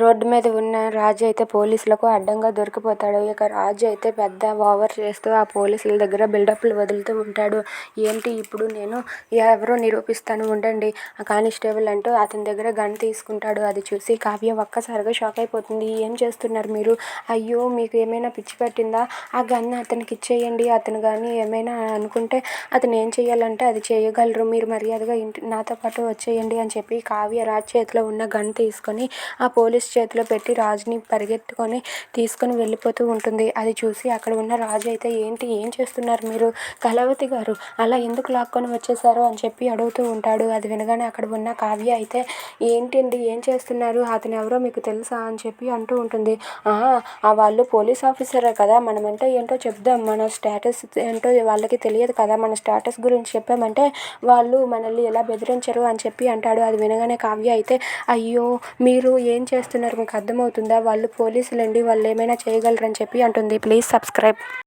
Road మీద ఉన్న రాజు అయితే పోలీసులకు అడ్డంగా దొరికిపోతాడు. ఇక రాజు అయితే పెద్ద ఓవర్ చేస్తూ ఆ పోలీసుల దగ్గర బిల్డప్లు వదులుతూ ఉంటాడు. ఏంటి ఇప్పుడు నేను ఎవరో నిరూపిస్తాను ఉండండి ఆ కానిస్టేబుల్ అంటూ అతని దగ్గర గన్ తీసుకుంటాడు. అది చూసి కావ్య ఒక్కసారిగా షాక్ అయిపోతుంది. ఏం చేస్తున్నారు మీరు? అయ్యో మీకు ఏమైనా పిచ్చి పట్టిందా? ఆ గన్ అతనికి ఇచ్చేయండి. అతను కానీ ఏమైనా అనుకుంటే అతను ఏం చేయాలంటే అది చేయగలరు. మీరు మర్యాదగా నాతో పాటు వచ్చేయండి అని చెప్పి కావ్య రాజు చేతిలో ఉన్న గన్ తీసుకొని ఆ పోలీస్ చేతిలో పెట్టి రాజుని పరిగెత్తుకొని తీసుకొని వెళ్ళిపోతూ ఉంటుంది. అది చూసి అక్కడ ఉన్న రాజు అయితే ఏంటి ఏం చేస్తున్నారు మీరు? కళావతి గారు అలా ఎందుకు లాక్కొని వచ్చేసారు అని చెప్పి అడుగుతూ ఉంటాడు. అది వినగానే అక్కడ ఉన్న కావ్య అయితే ఏంటండి ఏం చేస్తున్నారు? అతను ఎవరో మీకు తెలుసా అని చెప్పి అంటూ ఉంటుంది. వాళ్ళు పోలీస్ ఆఫీసరే కదా, మనమంటే ఏంటో చెప్దాం, మన స్టేటస్ ఏంటో వాళ్ళకి తెలియదు కదా, మన స్టేటస్ గురించి చెప్పామంటే వాళ్ళు మనల్ని ఎలా బెదిరించరు అని చెప్పి అంటాడు. అది వినగానే కావ్య అయితే అయ్యో మీరు ఏం చేస్తున్నారు మీకు అర్థమవుతుందా? వాళ్ళు పోలీసులండి, వాళ్ళు ఏమైనా చేయగలరని చెప్పి అంటుంది. Please subscribe.